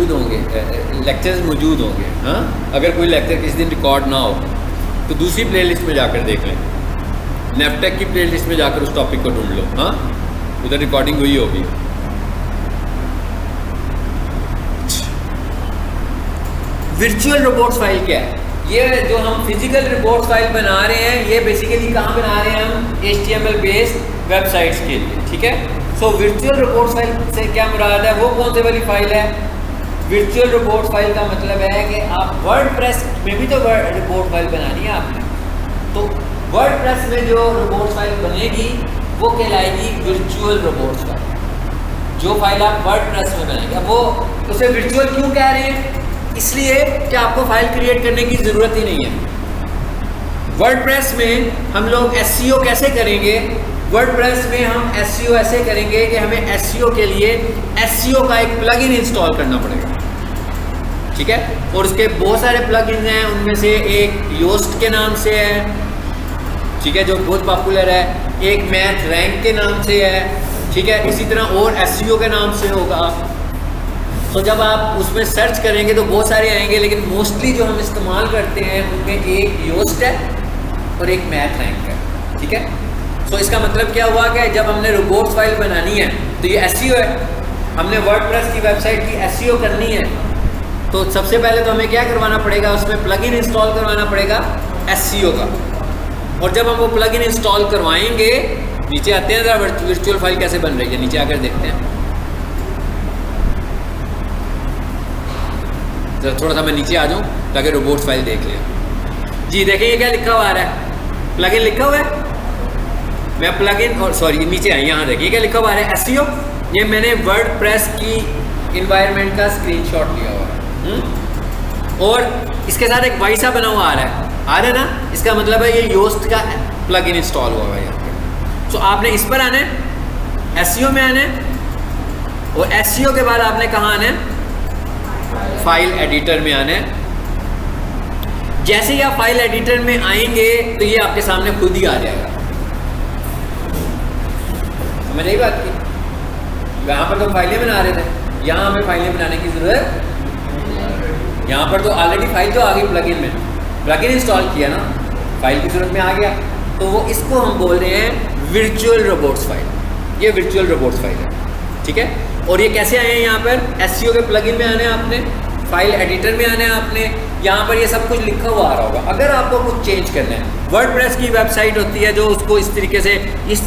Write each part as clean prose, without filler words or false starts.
मौजूद होंगे, लेक्चर्स मौजूद होंगे। हाँ, अगर कोई लेक्चर किसी दिन रिकॉर्ड ना हो तो दूसरी प्लेलिस्ट में जाकर देख लें, नेफटेक की प्लेलिस्ट में जाकर उस टॉपिक को ढूंढ लो। हाँ, उधर रिकॉर्डिंग हुई होगी। वर्चुअल रोबोट्स फाइल क्या है? ये जो हम फिजिकल रोबोट्स फाइल बना रहे हैं, ये बेसिकली कहाँ बना रहे हैं हम? HTML बेस्ड वेबसाइट्स के लिए। ठीक है। सो वर्चुअल रोबोट्स फाइल से क्या मुराद है? वो कौन से वाली फाइल है? वर्चुअल रोबोट फाइल का मतलब है कि आप वर्डप्रेस में भी तो रोबोट फाइल बनानी है आपने, तो वर्डप्रेस में जो रोबोट फाइल बनेगी वो कहलाएगी वर्चुअल रोबोट फाइल। जो फाइल आप वर्डप्रेस में बनाएंगे, वो उसे वर्चुअल क्यों कह रहे हैं? इसलिए कि आपको फाइल क्रिएट करने की ज़रूरत ही नहीं है। वर्डप्रेस में हम लोग SEO कैसे करेंगे? वर्डप्रेस में हम SEO ऐसे करेंगे कि हमें SEO के लिए SEO का एक प्लगइन इंस्टॉल करना पड़ेगा। ठीक है। और उसके बहुत सारे प्लगइन्स हैं, उनमें से एक योस्ट के नाम से है, ठीक है, जो बहुत पॉपुलर है। एक मैथ रैंक के नाम से है, ठीक है। इसी तरह और SEO के नाम से होगा। तो जब आप उसमें सर्च करेंगे तो बहुत सारे आएंगे, लेकिन मोस्टली जो हम इस्तेमाल करते हैं उनमें एक योस्ट है और एक मैथ रैंक है। ठीक है। तो इसका मतलब क्या हुआ कि जब हमने रोबोट्स फाइल बनानी है तो ये SEO है, हमने वर्डप्रेस की वेबसाइट की SEO करनी है, तो सबसे पहले तो हमें क्या करवाना पड़ेगा? उसमें प्लगइन इंस्टॉल करवाना पड़ेगा SEO का। और जब हम वो प्लगइन इंस्टॉल करवाएंगे, नीचे आते हैं ज़रा वर्चुअल फाइल कैसे बन रही है, नीचे आकर देखते हैं। थोड़ा सा मैं नीचे आ जाऊँ ताकि रोबोट्स फाइल देख लें। जी देखिए, ये क्या लिखा हुआ आ रहा है? प्लगइन लिखा हुआ है। मैं प्लगइन और सॉरी नीचे आई, यहाँ देखिए क्या लिखा हुआ आ रहा है? SEO। ये मैंने वर्डप्रेस की इन्वायरमेंट का स्क्रीनशॉट लिया हुआ है। और इसके साथ एक वाइसा बना हुआ आ रहा है ना? इसका मतलब है ये योस्ट का प्लगइन इंस्टॉल हुआ है यहाँ पे। तो आपने इस पर आना है, SEO में आना है, और SEO के बाद आपने कहाँ आना है? फाइल एडिटर में आना है। जैसे ही आप फाइल एडिटर में आएंगे तो ये आपके सामने खुद ही आ जाएगा। समझ आई बात की? यहाँ पर तो फाइलें बना रहे थे, यहाँ हमें फाइलें बनाने की ज़रूरत, यहाँ पर तो ऑलरेडी फाइल तो आ गई प्लगइन में, प्लगइन इंस्टॉल किया ना, फाइल की ज़रूरत में आ गया। तो वो इसको हम बोल रहे हैं वर्चुअल रोबोट्स फाइल। ये वर्चुअल रोबोट्स फाइल है। ठीक है। और ये कैसे आए हैं? यहाँ पर SEO के प्लगइन में आने हैं आपने, फाइल एडिटर में आने हैं आपने, यहाँ पर ये सब कुछ लिखा हुआ आ रहा होगा। अगर आपको कुछ चेंज करना है, वर्डप्रेस की वेबसाइट होती है जो उसको इस तरीके से, इस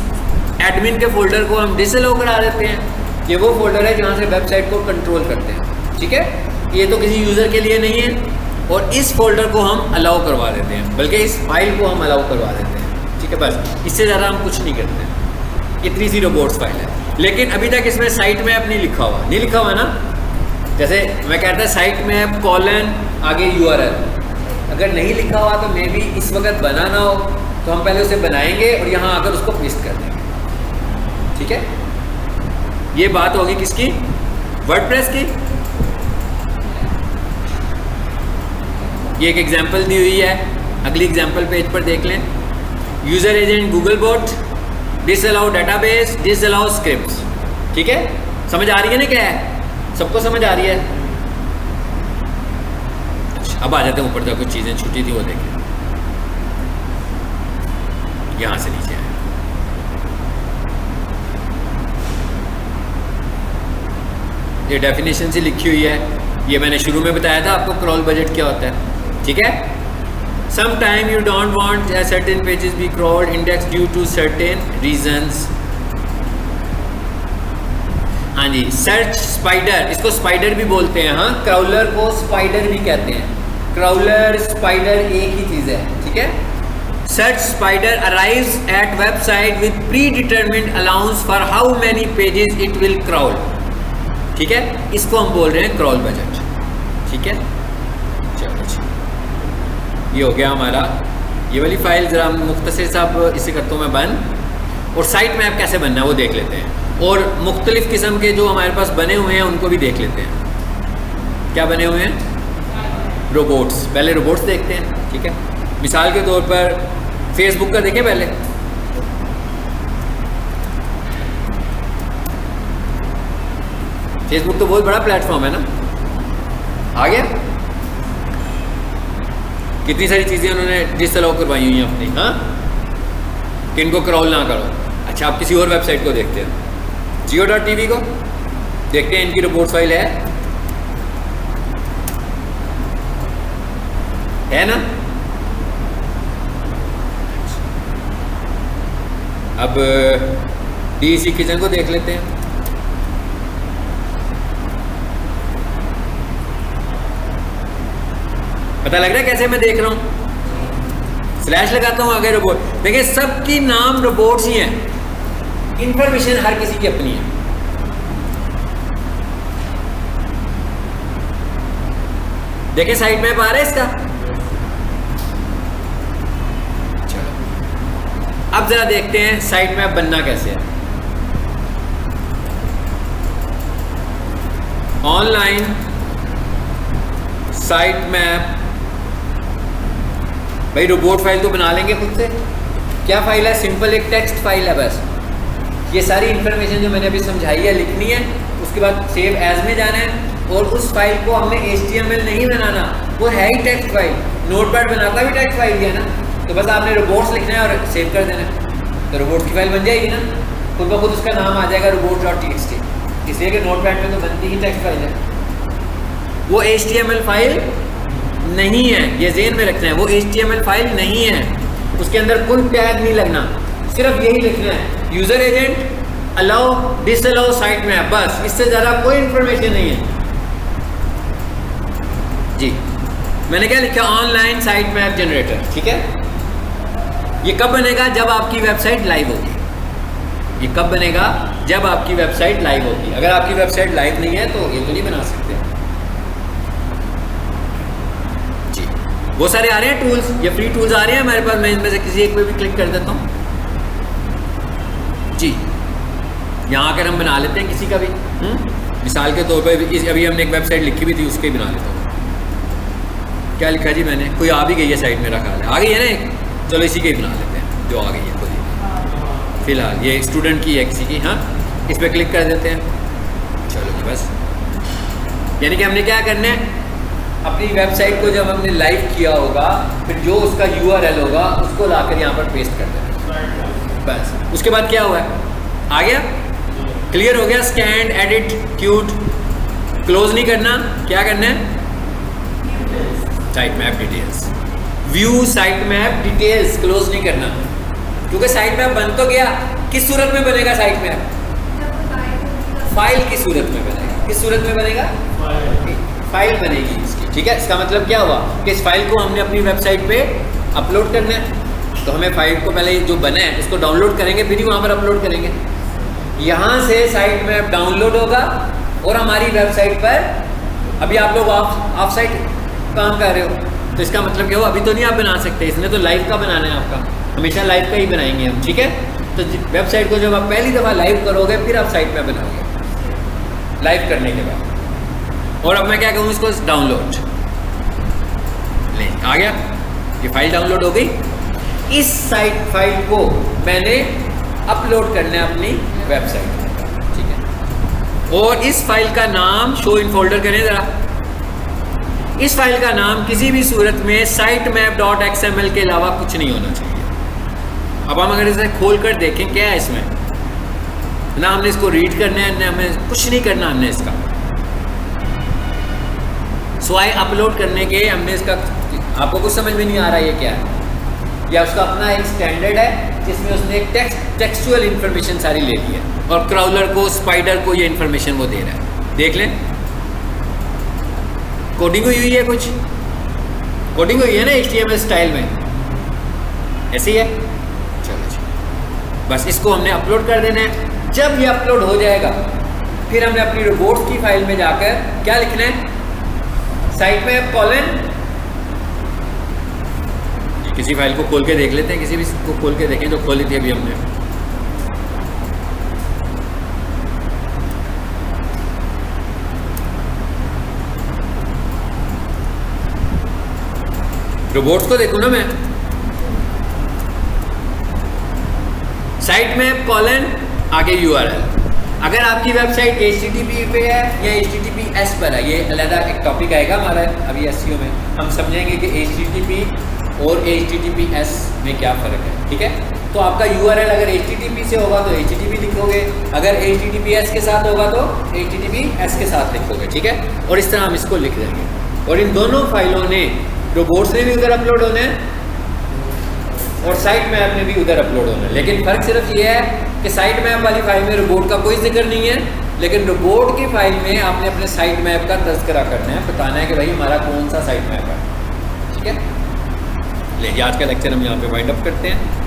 एडमिन के फोल्डर को हम डिसअलाउ करा देते हैं। ये वो फोल्डर है जहाँ से वेबसाइट को कंट्रोल करते हैं। ठीक है। ये तो किसी यूज़र के लिए नहीं है, और इस फोल्डर को हम अलाउ करवा देते हैं, बल्कि इस फाइल को हम अलाउ करवा देते हैं। ठीक है, बस इससे ज़्यादा हम कुछ नहीं करते हैं। इतनी सी रोबोट्स फाइल है। लेकिन अभी तक इसमें साइट मैप नहीं लिखा हुआ, नहीं लिखा हुआ ना? जैसे मैं कहता है साइट मैप कॉलन आगे URL, अगर नहीं लिखा हुआ तो मे भी इस वक्त बनाना हो तो हम पहले उसे बनाएंगे और यहाँ आकर उसको पेस्ट कर देंगे। ठीक है। ये बात होगी किसकी? वर्डप्रेस की। ये एक एग्जांपल दी हुई है, अगली एग्जांपल पेज पर देख लें। User agent Google boat, disallow database, disallow scripts. ठीक है, समझ आ रही है ना क्या है? सबको समझ आ रही है? अच्छा, अब आ जाते हैं ऊपर तक, कुछ चीज़ें छुट्टी थी वो देखें। यहाँ से नीचे आए। ये डेफिनेशन से लिखी हुई है, ये मैंने शुरू में बताया था आपको क्रॉल बजट क्या होता है। ठीक है। Sometime you don't want a certain pages be crawled indexed due to certain reasons। हाँ जी, सर्च स्पाइडर, इसको स्पाइडर भी बोलते हैं। हाँ, क्राउलर को स्पाइडर भी कहते हैं। क्राउलर स्पाइडर एक ही चीज़ है। ठीक है। Search spider arrives at website with predetermined allowance for how many pages it will crawl। ठीक है, इसको हम बोल रहे हैं क्रॉल बजट। ठीक है, चलो जी, ये हो गया हमारा। ये वाली फाइल ज़रा मुख्तसर साहब इसे करता हूँ मैं बंद। और साइट मैप कैसे बनना है वो देख लेते हैं, और मुख्तलिफ़ किस्म के जो हमारे पास बने हुए हैं उनको भी देख लेते हैं। क्या बने हुए हैं? रोबोट्स। पहले रोबोट्स देखते हैं। ठीक है। मिसाल के तौर पर फेसबुक का देखें पहले। फेसबुक तो बहुत बड़ा प्लेटफॉर्म है ना, आ गया? कितनी सारी चीज़ें उन्होंने डिसअलाउ करवाई हुई हैं अपनी, हाँ, कि इनको क्रॉल ना करो। अच्छा, आप किसी और वेबसाइट को देखते हैं, Jio.tv को देखते हैं, इनकी रिपोर्ट फाइल है ना? अब DEC किचन को देख लेते हैं। पता लग रहा है कैसे मैं देख रहा हूं? स्लैश लगाता हूं, आगे रोबोट। देखिए सबकी नाम रोबोट्स ही हैं, इंफॉर्मेशन हर किसी की अपनी है। देखिए साइड मैप आ रहा है इसका। चलो अब जरा देखते हैं साइट मैप बनना कैसे है। ऑनलाइन साइट मैप, भाई रोबोट फाइल तो बना लेंगे खुद से। क्या फाइल है? सिंपल एक टेक्स्ट फाइल है बस। ये सारी इंफॉर्मेशन जो मैंने अभी समझाई है लिखनी है, उसके बाद सेव एज में जाना है, और उस फाइल को हमने HTML नहीं बनाना, वो है ही टेक्स्ट फाइल। नोटपैड बनाता भी टेक्स्ट फाइल है ना, तो बस आपने रोबोट्स लिखना है और सेव कर देना है, तो रोबोट की फाइल बन जाएगी ना। खुद ब खुद उसका नाम आ जाएगा robots.txt, इसलिए कि नोटपैड में तो बनती ही टेक्स्ट फाइल है। वो HTML फाइल नहीं है, ये ज़हन में रखना है, वो HTML फाइल नहीं है। उसके अंदर कोई टैग नहीं लगना, सिर्फ यही लिखना है user agent allow disallow site map, बस। इससे ज़्यादा कोई इंफॉर्मेशन नहीं है जी। मैंने क्या लिखा? ऑनलाइन साइट मैप जनरेटर, ठीक है। ये कब बनेगा? जब आपकी वेबसाइट लाइव होगी। ये कब बनेगा? जब आपकी वेबसाइट लाइव होगी। अगर आपकी वेबसाइट लाइव नहीं है तो ये तो नहीं बना सकते जी। वो सारे आ रहे हैं टूल्स, ये फ्री टूल्स आ रहे हैं हमारे पास। मैं इनमें से किसी एक पे भी क्लिक कर देता हूँ जी। यहाँ आकर हम बना लेते हैं किसी का भी। मिसाल के तौर पर अभी हमने एक वेबसाइट लिखी भी थी, उसके ही बना लेता हूँ। क्या लिखा जी मैंने? कोई आ भी गई है साइट, मेरा ख्याल है आ गई है ना एक। चलो इसी के ही बना लेते हैं जो आ गई है कोई। फिलहाल ये स्टूडेंट की है किसी की, हाँ, इस पर क्लिक कर देते हैं। चलो जी बस, यानी कि हमने क्या करना है, अपनी वेबसाइट को जब हमने लाइव किया होगा, फिर जो उसका URL होगा उसको लाकर यहाँ पर पेस्ट कर देना बस। उसके बाद क्या हुआ है? आ गया, क्लियर हो गया। स्कैन, एडिट, क्यूट, क्लोज नहीं करना। क्या करना है? Site map details, view site map details, close नहीं करना, क्योंकि साइट मैप बन तो गया। किस सूरत में बनेगा साइट मैप? फाइल की सूरत में बनेगा। किस सूरत में बनेगा? फाइल बनेगी इसकी, ठीक है। इसका मतलब क्या हुआ कि इस फाइल को हमने अपनी वेबसाइट पे अपलोड करना है, तो हमें फाइल को पहले जो बना है उसको डाउनलोड करेंगे, फिर ही वहाँ पर अपलोड करेंगे। यहाँ से साइट मैप डाउनलोड होगा और हमारी वेबसाइट पर, अभी आप लोग ऑफ साइट काम कर रहे हो, तो इसका मतलब क्या हुआ? अभी तो नहीं आप बना सकते, इसने तो लाइव का बनाना है आपका। हमेशा लाइव का ही बनाएंगे हम, ठीक है। तो वेबसाइट को जब आप पहली दफ़ा लाइव करोगे, फिर आप साइट मैप बनाओगे लाइव करने के बाद। और अब मैं क्या कहूँ इसको? डाउनलोड। ले आ गया, ये फाइल डाउनलोड हो गई। इस साइट फाइल को मैंने अपलोड करना है अपनी वेबसाइट, ठीक है। और इस फाइल का नाम शो इन फोल्डर करें ज़रा। इस फाइल का नाम किसी भी सूरत में sitemap.xml के अलावा कुछ नहीं होना चाहिए। अब हम अगर इसे खोल कर देखें क्या है इसमें, ना हमने इसको रीड करना है, ना हमें कुछ नहीं करना हमने इसका। स्वाई अपलोड करने के हमने इसका, आपको कुछ समझ में नहीं आ रहा ये क्या है, या उसका अपना एक स्टैंडर्ड है जिसमें उसने एक टेक्सचुअल इंफॉर्मेशन सारी ले ली है, और क्राउलर को, स्पाइडर को ये इंफॉर्मेशन वो दे रहा है। देख लें, कोडिंग हुई है, कुछ कोडिंग हुई है ना HTML स्टाइल में, ऐसे ही है। चलो जी, बस इसको हमने अपलोड कर देना है। जब ये अपलोड हो जाएगा, फिर हमने अपनी रोबोट्स की फाइल में जाकर क्या लिखना है? साइट मैप कॉलन, किसी फाइल को खोल के देख लेते हैं, किसी भी को खोल के देखें जो खोली थी अभी हमने। रोबोट्स को देखूं ना मैं, साइट मैप कॉलन आगे URL, अगर आपकी वेबसाइट HTTP पे है या HTTPS पर है, ये अलग एक टॉपिक आएगा हमारा अभी SEO में, हम समझेंगे कि HTTP और HTTPS में क्या फ़र्क है, ठीक है। तो आपका URL अगर HTTP से होगा तो HTTP लिखोगे, अगर HTTPS के साथ होगा तो HTTPS के साथ लिखोगे, ठीक है। और इस तरह हम इसको लिख देंगे, और इन दोनों फाइलों ने रोबोट्स में भी उधर अपलोड होने हैं और साइट मैप में भी उधर अपलोड होना है। लेकिन फ़र्क सिर्फ ये है कि साइट मैप वाली फाइल में रोबोट का कोई जिक्र नहीं है, लेकिन रोबोट की फाइल में आपने अपने साइट मैप का तज़किरा करना है, बताना है कि भाई हमारा कौन सा साइट मैप है, ठीक है। ले आज का लेक्चर हम यहाँ पे वाइंड अप करते हैं।